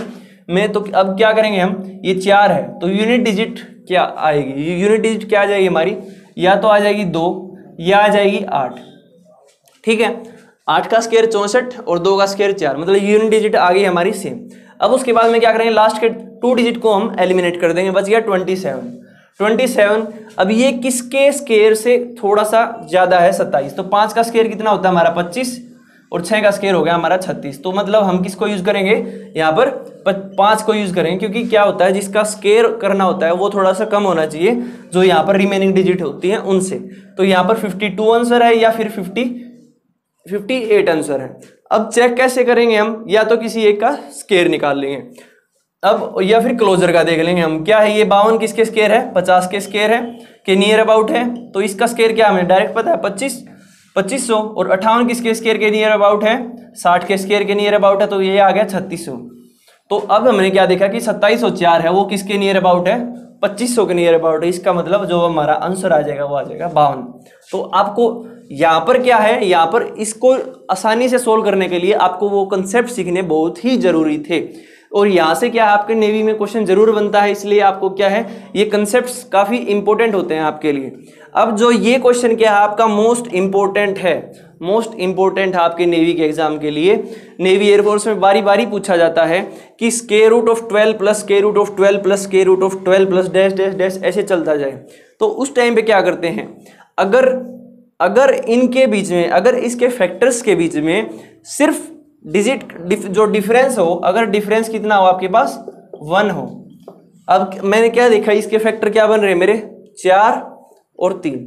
में। तो अब क्या करेंगे हम, ये 4 है तो यूनिट डिजिट क्या आएगी, यूनिट डिजिट क्या आ जाएगी हमारी, या तो आ जाएगी 2 ये आ जाएगी 8। ठीक है, 8 का स्क्वायर 64 और 2 का स्क्वायर 4, मतलब यूनिट डिजिट आ गई हमारी सेम। अब उसके बाद में क्या करेंगे, लास्ट के 2 डिजिट को हम एलिमिनेट कर देंगे, बच गया 27। अब ये किसके स्क्वायर से थोड़ा सा ज्यादा है 27, तो 5 का स्क्वायर कितना होता है हमारा 25 और 6 का स्क्वायर हो गया हमारा 36। तो मतलब हम किसको यूज करेंगे यहाँ पर 5 को यूज करेंगे, क्योंकि क्या होता है जिसका स्क्वायर करना होता है वो थोड़ा सा कम होना चाहिए जो यहाँ पर रिमेनिंग डिजिट होती है उनसे। तो यहाँ पर 52 आंसर है या फिर 58 आंसर है। अब चेक कैसे करेंगे हम, या तो किसी एक का स्क्वायर निकाल लेंगे अब, या फिर क्लोजर का देख लेंगे हम। क्या है ये 52 किसके स्क्वायर है, 50 के स्क्वायर है कि नियर अबाउट है, तो इसका स्क्वायर क्या हमें डायरेक्ट पता है 2500। और 58 किसके स्क्वायर के नियर अबाउट है, 60 के स्क्वायर के नियर अबाउट है, तो ये आ गया 3600। तो अब हमने क्या देखा कि 2704 है वो किसके नियर अबाउट है, 2500 के नियर अबाउट है। इसका मतलब जो हमारा आंसर आ जाएगा वो आ जाएगा 52। तो आपको यहाँ पर क्या है, यहाँ पर इसको आसानी से सोल्व करने के लिए आपको वो कंसेप्ट सीखने बहुत ही जरूरी थे। और यहाँ से क्या है आपके नेवी में क्वेश्चन जरूर बनता है, इसलिए आपको क्या है ये कंसेप्ट्स काफी इंपॉर्टेंट होते हैं आपके लिए। अब जो ये क्वेश्चन क्या है आपका मोस्ट इंपॉर्टेंट है, मोस्ट इंपॉर्टेंट है आपके नेवी के एग्जाम के लिए। नेवी एयरफोर्स में बारी बारी पूछा जाता है कि square root of 12 plus square root of 12 plus square root of 12 plus dash dash dash ऐसे चलता जाए। तो उस टाइम पे क्या करते हैं, अगर इनके बीच में, अगर इसके फैक्टर्स के बीच में सिर्फ जो डिफरेंस हो, अगर डिफरेंस कितना हो आपके पास 1 हो। अब मैंने क्या देखा, इसके फैक्टर क्या बन रहे मेरे 4 और 3,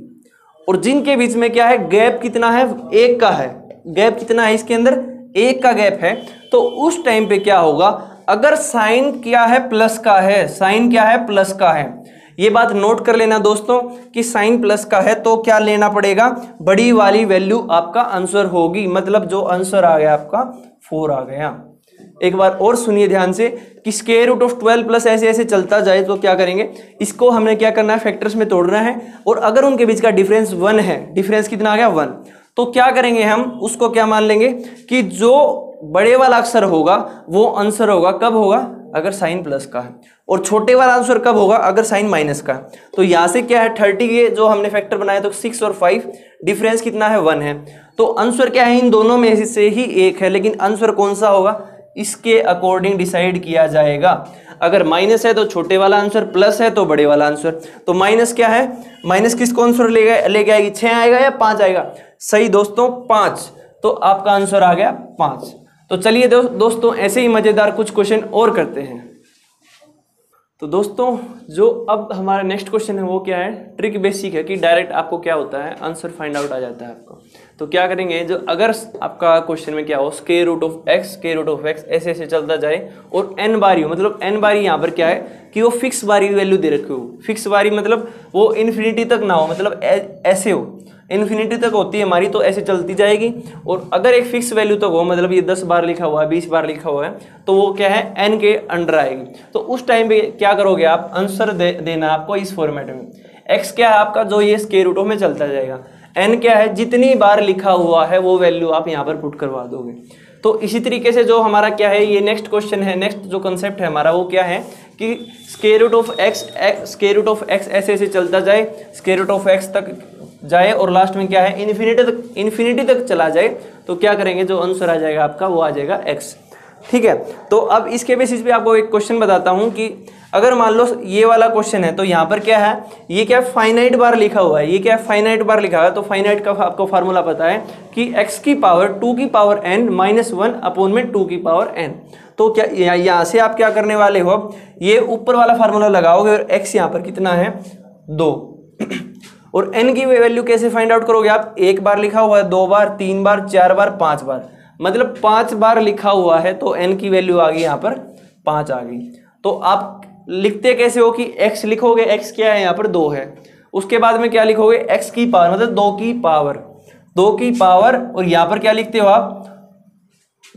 और जिनके बीच में क्या है गैप कितना है 1 का है, गैप कितना है इसके अंदर 1 का गैप है। तो उस टाइम पे क्या होगा, अगर साइन क्या है प्लस का है, साइन क्या है प्लस का है, ये बात नोट कर लेना दोस्तों कि साइन प्लस का है तो क्या लेना पड़ेगा, बड़ी वाली वैल्यू आपका आंसर होगी। मतलब जो आंसर आ गया आपका 4 आ गया। एक बार और सुनिए ध्यान से कि स्क्वायर रूट ऑफ 12 प्लस ऐसे ऐसे चलता जाए तो क्या करेंगे, इसको हमने क्या करना है फैक्टर्स में तोड़ना है। और अगर उनके बीच का डिफरेंस 1 है, डिफरेंस कितना आ गया 1, तो क्या करेंगे हम उसको क्या मान लेंगे कि जो बड़े वाला अक्षर होगा वो आंसर होगा, कब होगा अगर साइन प्लस का है, और छोटे वाला आंसर कब होगा अगर साइन माइनस का। तो यहाँ से क्या है 30 के जो हमने फैक्टर बनाया तो 6 और 5, डिफरेंस कितना है 1 है। तो आंसर क्या है इन दोनों में से ही एक है, लेकिन आंसर कौन सा होगा इसके अकॉर्डिंग डिसाइड किया जाएगा। अगर माइनस है तो छोटे वाला आंसर, प्लस है तो बड़े वाला आंसर। तो माइनस क्या है, माइनस किसको आंसर लेके आएगी, 6 आएगा या 5 आएगा, सही दोस्तों 5। तो आपका आंसर आ गया 5। तो चलिए दोस्तों ऐसे ही मजेदार कुछ क्वेश्चन और करते हैं। तो दोस्तों जो अब हमारा नेक्स्ट क्वेश्चन है वो क्या है, ट्रिक बेसिक है कि डायरेक्ट आपको क्या होता है आंसर फाइंड आउट आ जाता है आपको। तो क्या करेंगे, जो अगर आपका क्वेश्चन में क्या हो स्क्वायर रूट ऑफ एक्स ऐसे ऐसे चलता जाए और n बारी हो, मतलब n बारी यहाँ पर क्या है कि वो फिक्स बारी वैल्यू दे रखी हो। फिक्स बारी मतलब वो इन्फिनिटी तक ना हो, मतलब ऐसे हो, इन्फिनिटी तक होती है हमारी तो ऐसे चलती जाएगी। और अगर एक फिक्स वैल्यू तक हो, मतलब ये 10 बार लिखा हुआ है 20 बार लिखा हुआ है, तो वो क्या है n के अंडर आएगी। तो उस टाइम पे क्या करोगे आप, आंसर देना आपको इस फॉर्मेट में। x क्या है आपका, जो ये स्क्वायर रूट में चलता जाएगा, n क्या है जितनी बार लिखा हुआ है वो वैल्यू आप यहाँ पर पुट करवा दोगे। तो इसी तरीके से जो हमारा क्या है ये नेक्स्ट क्वेश्चन है, नेक्स्ट जो कंसेप्ट है हमारा वो क्या है कि स्क्वायर रूट ऑफ एक्स ऐसे ऐसे चलता जाए, स्क्वायर रूट ऑफ एक्स तक जाए और लास्ट में क्या है इन्फिनिटी तक चला जाए। तो क्या करेंगे, जो आंसर आ जाएगा आपका वो आ जाएगा x। ठीक है, तो अब इसके बेसिस पे आपको एक क्वेश्चन बताता हूं कि अगर मान लो ये वाला क्वेश्चन है तो यहाँ पर क्या है, ये क्या फाइनाइट बार लिखा हुआ है, ये क्या फाइनाइट बार लिखा हुआ है। तो फाइनाइट का आपको फार्मूला पता है कि x की पावर 2 की पावर n माइनस 1 अपॉन में 2 की पावर n। तो क्या यहाँ से आप क्या करने वाले हो, ये ऊपर वाला फार्मूला लगाओगे और x यहाँ पर कितना है 2 और n की वैल्यू कैसे फाइंड आउट करोगे आप, 1 बार लिखा हुआ है, 2 बार, 3 बार, 4 बार, 5 बार, मतलब 5 बार लिखा हुआ है तो n की वैल्यू आ गई यहाँ पर 5 आ गई। तो आप लिखते कैसे हो कि x लिखोगे, x क्या है यहाँ पर 2 है, उसके बाद में क्या लिखोगे x की पावर मतलब 2 की पावर और यहाँ पर क्या लिखते हो आप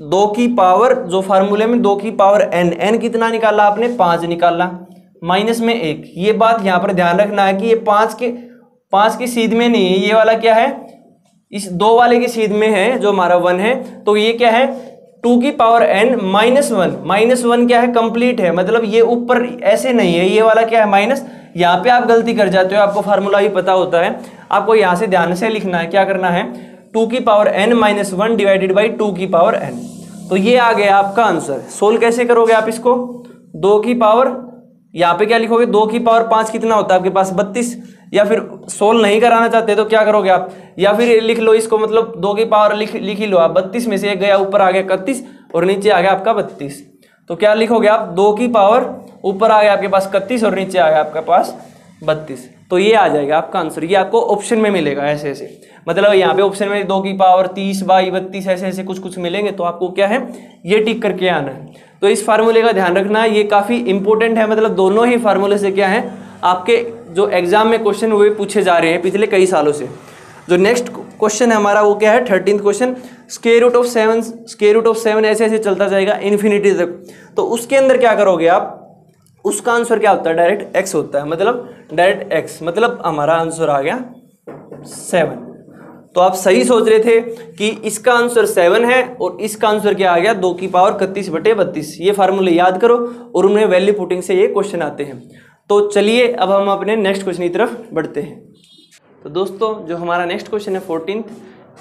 2 की पावर, जो फार्मूले में 2 की पावर n कितना निकाला आपने 5 निकाला, माइनस में 1। ये बात यहाँ पर ध्यान रखना है कि ये 5 की सीध में नहीं है, ये वाला क्या है इस 2 वाले की सीध में है जो हमारा 1 है। तो ये क्या है 2 की पावर n -1 क्या है, कंप्लीट है, मतलब ये ऊपर ऐसे नहीं है, ये वाला क्या है माइनस। यहाँ पे आप गलती कर जाते हो, आपको फार्मूला भी पता होता है, आपको यहाँ से ध्यान से लिखना है, क्या करना है 2 की पावर n -1 डिवाइडेड बाई 2 की पावर n। तो ये आ गया आपका आंसर। सोल्व कैसे करोगे आप इसको, 2 की पावर, यहाँ पे क्या लिखोगे 2 की पावर 5 कितना होता है आपके पास 32, या फिर सोल्व नहीं कराना चाहते तो क्या करोगे आप, या फिर लिख लो इसको, मतलब 2 की पावर लिख ही लो आप, 32 में से एक गया ऊपर आ गया 31 और नीचे आ गया आपका 32, तो क्या लिखोगे आप 2 की पावर ऊपर आ गया आपके पास 31 और नीचे आ गया आपके पास 32, तो ये आ जाएगा आपका आंसर। ये आपको ऑप्शन में मिलेगा ऐसे ऐसे, मतलब यहाँ पे ऑप्शन में 2 की पावर 30 बाई 32 ऐसे ऐसे कुछ मिलेंगे, तो आपको क्या है ये टिक करके आना है। तो इस फार्मूले का ध्यान रखना, ये काफ़ी इंपॉर्टेंट है, मतलब दोनों ही फार्मूले से क्या है आपके जो एग्जाम में क्वेश्चन हुए पूछे जा रहे हैं पिछले कई सालों से। जो नेक्स्ट क्वेश्चन है हमारा वो क्या है 13th question, square root of 7 ऐसे ऐसे चलता जाएगा इन्फिनिटी तक। तो उसके अंदर क्या करोगे आप, उसका आंसर क्या होता है डायरेक्ट x होता है, मतलब डायरेक्ट x, मतलब हमारा आंसर आ गया 7। तो आप सही सोच रहे थे कि इसका आंसर 7 है और इसका आंसर क्या आ गया 2 की पावर 31/32। ये फार्मूले याद करो और उन्हें वैल्यू पुटिंग से ये क्वेश्चन आते हैं। तो चलिए अब हम अपने नेक्स्ट क्वेश्चन की तरफ बढ़ते हैं। तो दोस्तों जो हमारा नेक्स्ट क्वेश्चन है 14th,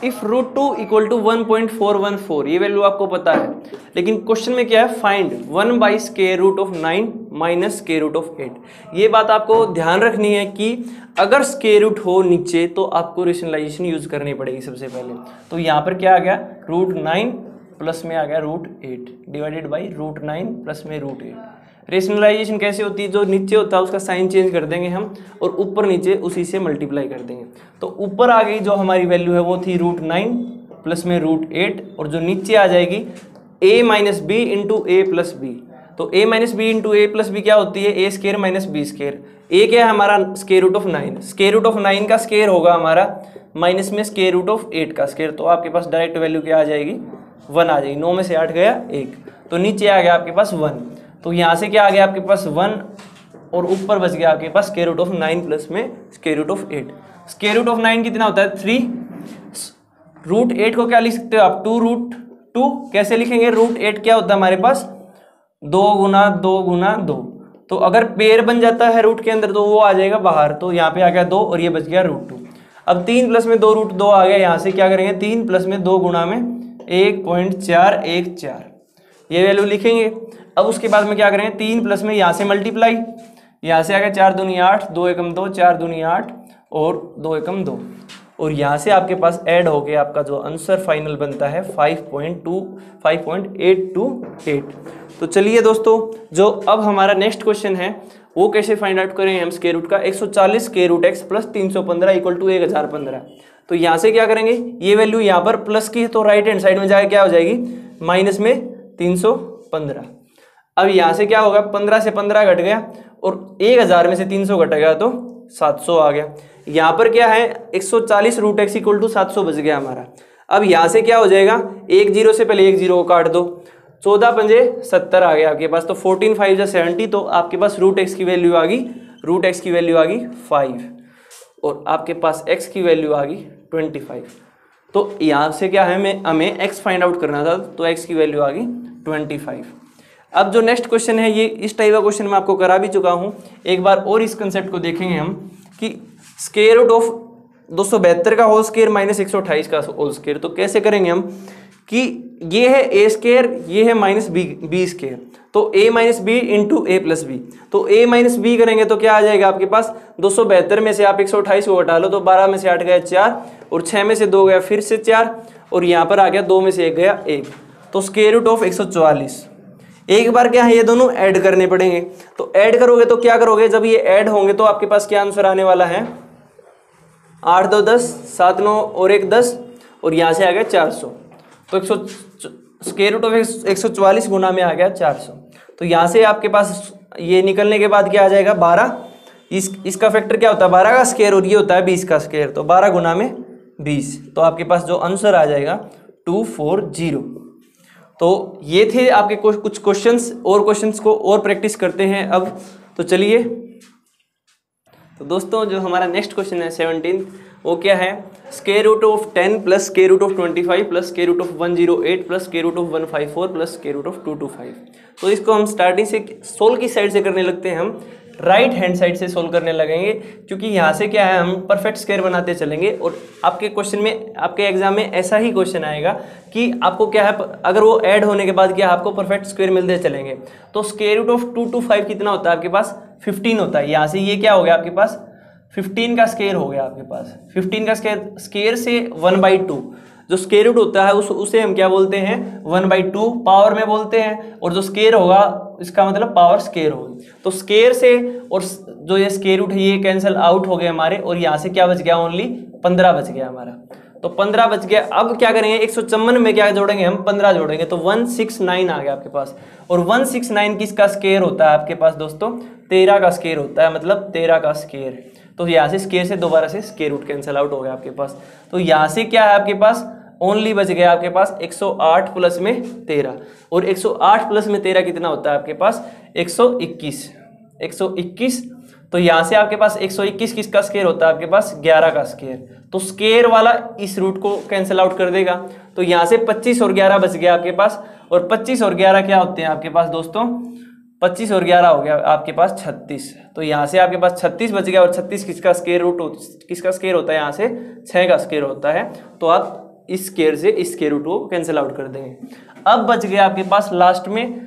इफ √2 = 1.414, ये वैल्यू आपको पता है, लेकिन क्वेश्चन में क्या है फाइंड 1/√9 माइनस √8। ये बात आपको ध्यान रखनी है कि अगर स्क्वायर रूट हो नीचे तो आपको रेशनलाइजेशन यूज करनी पड़ेगी सबसे पहले। तो यहाँ पर क्या आ गया √9 प्लस में आ गया √8 डिवाइडेड बाई √9 प्लस में √8। रेशनलाइजेशन कैसे होती है, जो नीचे होता है उसका साइन चेंज कर देंगे हम और ऊपर नीचे उसी से मल्टीप्लाई कर देंगे। तो ऊपर आ गई जो हमारी वैल्यू है वो थी √9 प्लस में √8, और जो नीचे आ जाएगी a minus b into a plus b. तो a minus b into a plus b क्या होती है a square minus b square. a क्या है हमारा square root of 9, square root of 9 का स्क्वायर होगा हमारा माइनस में स्क्वायर रूट ऑफ 8 का स्क्वायर। तो आपके पास डायरेक्ट वैल्यू क्या आ जाएगी 1 आ जाएगी। 9 में से 8 गया 1, तो नीचे आ गया आपके पास 1। तो यहाँ से क्या आ गया आपके पास 1 और ऊपर बच गया आपके पास स्क्वायर रूट ऑफ 9 प्लस में square root of 8। Square root of 9 कितना होता है 3। √8 को क्या लिख सकते हो आप 2√2। कैसे लिखेंगे √8 क्या होता है हमारे पास 2 गुना 2 गुना 2। तो अगर पेयर बन जाता है रूट के अंदर तो वो आ जाएगा बाहर, तो यहाँ पे आ गया 2 और ये बच गया √2। अब 3 प्लस में 2√2 आ गया, यहाँ से क्या करेंगे 3 प्लस में 2 गुना में 1.414, ये वैल्यू लिखेंगे। अब उसके बाद में क्या करेंगे 3 प्लस में यहाँ से मल्टीप्लाई, यहाँ से आ गया 4 दूनी 8, 2 एकम 2, 4 दूनी 8 और 2 एकम 2, और यहाँ से आपके पास ऐड हो गया आपका जो आंसर फाइनल बनता है 5.828। तो चलिए दोस्तों जो अब हमारा नेक्स्ट क्वेश्चन है वो कैसे फाइंड आउट करेंगे हम स्क्वायर रूट का 140 स्क्वायर रूट x प्लस 315 = 1015। तो यहाँ से क्या करेंगे ये वैल्यू यहाँ पर प्लस की है तो राइट हैंड साइड में जाके क्या हो जाएगी माइनस में 315। अब यहाँ से क्या होगा 15 से 15 घट गया और 1000 में से 300 घटेगा तो 700 आ गया। यहाँ पर क्या है 140 √x = 700 बच गया हमारा। अब यहाँ से क्या हो जाएगा 1 0 से पहले 1 0 को काट दो, 14 पंजे 70 आ गया आपके पास। तो 14 5 70, तो आपके पास √x की वैल्यू आ गई 5 और आपके पास x की वैल्यू आ गई 25। तो यहाँ से क्या है हमें x फाइंड आउट करना था, तो x की वैल्यू आ गई 25। अब जो नेक्स्ट क्वेश्चन है ये इस टाइप का क्वेश्चन मैं आपको करा भी चुका हूँ, एक बार और इस कंसेप्ट को देखेंगे हम कि स्क्वायर रूट ऑफ 272 का होल स्क्वायर माइनस 128 का होल स्क्वायर। तो कैसे करेंगे हम कि ये है a स्क्वायर, ये है माइनस बी स्क्वायर, तो a minus b into a plus b. तो a माइनस बी करेंगे तो क्या आ जाएगा आपके पास 272 में से आप 128 को घटा लो तो 12 में से 8 गया 4 और 6 में से 2 गया फिर से 4 और यहाँ पर आ गया 2 में से 1 गया 1, तो स्क्वायर रूट ऑफ 144। एक बार क्या है ये दोनों ऐड करने पड़ेंगे, तो ऐड करोगे तो क्या करोगे जब ये ऐड होंगे तो आपके पास क्या आंसर आने वाला है 8 2 10 7 9 और 1 10 और यहाँ से आ गया 400। तो स्क्वायर रूट ऑफ 144 गुना में आ गया 400। तो यहाँ से आपके पास ये निकलने के बाद क्या आ जाएगा 12, इसका फैक्टर क्या होता है 12 का स्क्वायर और ये होता है 20 का स्क्वायर, तो 12 गुना में 20, तो आपके पास जो आंसर आ जाएगा 240। तो ये थे आपके कुछ क्वेश्चंस, और क्वेश्चंस को और प्रैक्टिस करते हैं अब। तो चलिए, तो दोस्तों जो हमारा नेक्स्ट क्वेश्चन है 17, वो क्या है, square root of 10 plus square root of 25 plus square root of 108 plus square root of 154 plus square root of 225। तो इसको हम स्टार्टिंग से सोल्व की साइड से करने लगते हैं, हम राइट हैंड साइड से सोल्व करने लगेंगे, क्योंकि यहाँ से क्या है हम परफेक्ट स्क्वायर बनाते चलेंगे। और आपके क्वेश्चन में, आपके एग्जाम में ऐसा ही क्वेश्चन आएगा कि आपको क्या है, अगर वो ऐड होने के बाद क्या आपको परफेक्ट स्क्वायर मिलते चलेंगे। तो स्क्वायर रूट ऑफ 225 कितना होता है आपके पास, 15 होता है। यहाँ से ये क्या हो गया आपके पास, 15 का स्क्वायर हो गया आपके पास। 15 का स्क्वायर से 1/2 जो स्क्वायर रूट होता है उसे हम क्या बोलते हैं, 1/2 पावर में बोलते हैं। और जो स्क्वायर होगा इसका मतलब पावर स्क्वायर होगी। तो स्क्वायर से और जो ये स्क्वायर रूट है ये कैंसिल आउट हो गए हमारे, और यहाँ से क्या बच गया, ओनली 15 बच गया हमारा। तो 15 बच गया। अब क्या करेंगे, 154 में क्या जोड़ेंगे हम, 15 जोड़ेंगे, तो 169 आ गया आपके पास। और 169 किसका स्क्वायर होता है आपके पास दोस्तों, 13 का स्क्वायर होता है, मतलब 13 का स्क्वायर। तो यहाँ से स्क्वायर से दोबारा से स्क्वायर रूट कैंसिल आउट हो गया आपके पास। तो यहाँ से क्या है आपके पास, ओनली बच गया आपके पास 108 प्लस में 13, और 108 प्लस में 13 कितना होता है आपके पास, 121। तो यहाँ से आपके पास 121 किसका स्क्वायर होता है आपके पास, 11 का स्क्वायर। तो स्क्वायर वाला इस रूट को कैंसिल आउट कर देगा। तो यहाँ से 25 और 11 बच गया आपके पास, और 25 और 11 क्या होते हैं आपके पास दोस्तों, 25 और 11 हो गया आपके पास 36। तो यहाँ से आपके पास 36 बच गया, और 36 किसका स्क्वायर रूट किसका स्क्वायर होता है, यहाँ से 6 का स्क्वायर होता है। तो आप इस स्क्वायर से इस स्क्वायर रूट को कैंसिल आउट कर देंगे। अब बच गया आपके पास लास्ट में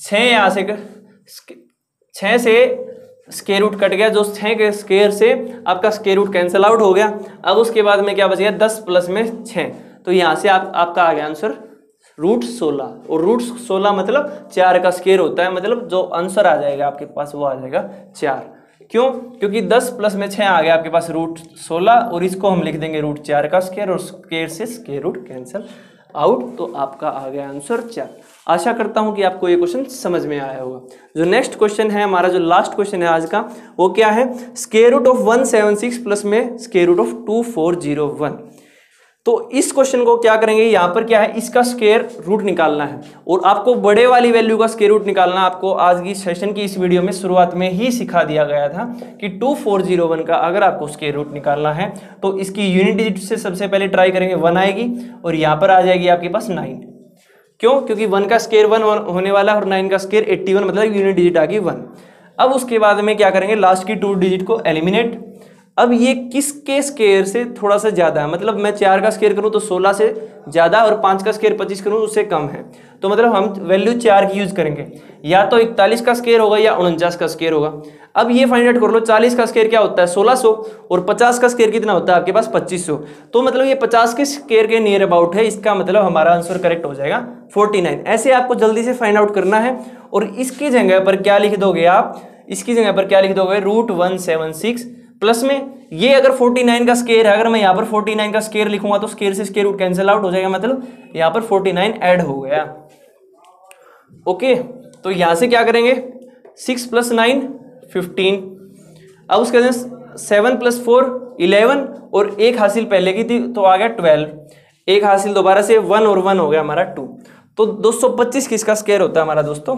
6, यहाँ से 6 से स्क्वायर रूट कट गया, जो 6 के स्क्वायर से आपका स्क्वायर रूट कैंसिल आउट हो गया। अब उसके बाद में क्या बच गया, 10 प्लस में 6। तो यहाँ से आपका आ गया आंसर रूट 16। और रूट 16 मतलब 4 का स्क्वायर होता है, मतलब जो आंसर आ जाएगा आपके पास वो आ जाएगा 4। क्यों, क्योंकि 10 प्लस में 6 आ गया आपके पास रूट 16, और इसको हम लिख देंगे रूट 4 का स्क्वायर, और स्क्वायर से स्क्वायर रूट कैंसिल आउट। तो आपका आ गया आंसर 4। आशा करता हूं कि आपको ये क्वेश्चन समझ में आया होगा। जो नेक्स्ट क्वेश्चन है हमारा, जो लास्ट क्वेश्चन है आज का, वो क्या है, स्क्वायर रूट ऑफ 176 प्लस में स्क्वायर रूट ऑफ 2401। तो इस क्वेश्चन को क्या करेंगे, यहाँ पर क्या है, इसका स्क्वायर रूट निकालना है, और आपको बड़े वाली वैल्यू का स्क्वायर रूट निकालना। आपको आज की सेशन की इस वीडियो में शुरुआत में ही सिखा दिया गया था कि 2401 का अगर आपको स्क्वायर रूट निकालना है तो इसकी यूनिट डिजिट से सबसे पहले ट्राई करेंगे, 1 आएगी, और यहाँ पर आ जाएगी आपके पास 9। क्यों, क्योंकि 1 का स्क्वायर 1 होने वाला है, और 9 का स्क्वायर 81, मतलब यूनिट डिजिट आ गई 1। अब उसके बाद में क्या करेंगे, लास्ट की 2 डिजिट को एलिमिनेट। अब ये किसके स्क्वायर से थोड़ा सा ज्यादा है, मतलब मैं 4 का स्क्वायर करूं तो 16 से ज्यादा, और 5 का स्क्वायर 25 करूं उससे कम है। तो मतलब हम वैल्यू 4 की यूज करेंगे, या तो 41 का स्क्वायर होगा या 49 का स्क्वायर होगा। अब ये फाइंड आउट कर लो, 40 का स्क्वायर क्या होता है, 1600, और 50 का स्क्वायर कितना होता है आपके पास, 2500। तो मतलब ये 50 के स्क्वायर के नियर अबाउट है, इसका मतलब हमारा आंसर करेक्ट हो जाएगा 49। ऐसे आपको जल्दी से फाइंड आउट करना है। और इसकी जगह पर क्या लिख दोगे आप, इसकी जगह पर क्या लिख दोगे, रूट 176 प्लस में ये अगर 49 का स्क्वायर है, अगर मैं यहाँ पर 49 का स्क्वायर लिखूंगा तो स्क्वायर से स्क्वायर रूट कैंसिल आउट हो जाएगा, मतलब यहाँ पर 49 ऐड हो गया। ओके, तो यहाँ से क्या करेंगे, 6 + 9 15। अब उसके बाद 7 + 4 11, और एक हासिल पहले की थी तो आ गया 12, एक हासिल दोबारा से 1 और 1 हो गया हमारा 2। तो 225 किसका स्क्वायर होता है हमारा दोस्तों,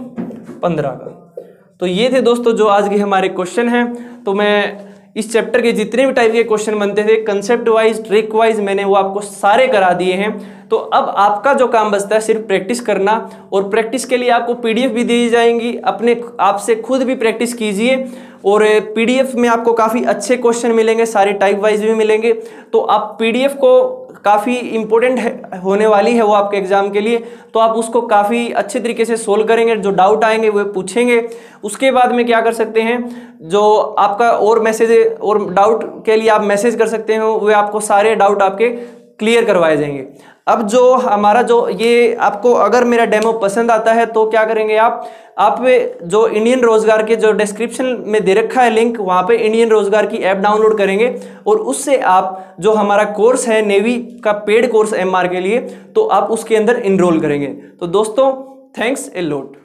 15 का। तो ये थे दोस्तों जो आज के हमारे क्वेश्चन हैं। तो मैं इस चैप्टर के जितने भी टाइप के क्वेश्चन बनते थे कंसेप्ट वाइज, ट्रिक वाइज, मैंने वो आपको सारे करा दिए हैं। तो अब आपका जो काम बचता है सिर्फ प्रैक्टिस करना, और प्रैक्टिस के लिए आपको पीडीएफ भी दी जाएंगी, अपने आपसे खुद भी प्रैक्टिस कीजिए। और पीडीएफ में आपको काफ़ी अच्छे क्वेश्चन मिलेंगे, सारे टाइप वाइज भी मिलेंगे। तो आप पीडीएफ को काफ़ी इंपॉर्टेंट होने वाली है वो आपके एग्जाम के लिए, तो आप उसको काफ़ी अच्छे तरीके से सोल्व करेंगे, जो डाउट आएंगे वो पूछेंगे। उसके बाद में क्या कर सकते हैं, जो आपका और मैसेज और डाउट के लिए आप मैसेज कर सकते हो, वे आपको सारे डाउट आपके क्लियर करवाए जाएंगे। अब जो हमारा जो ये आपको अगर मेरा डेमो पसंद आता है तो क्या करेंगे आप जो इंडियन रोजगार के जो डिस्क्रिप्शन में दे रखा है लिंक, वहाँ पे इंडियन रोजगार की ऐप डाउनलोड करेंगे, और उससे आप जो हमारा कोर्स है नेवी का पेड कोर्स एमआर के लिए, तो आप उसके अंदर इनरोल करेंगे। तो दोस्तों थैंक्स ए लॉट।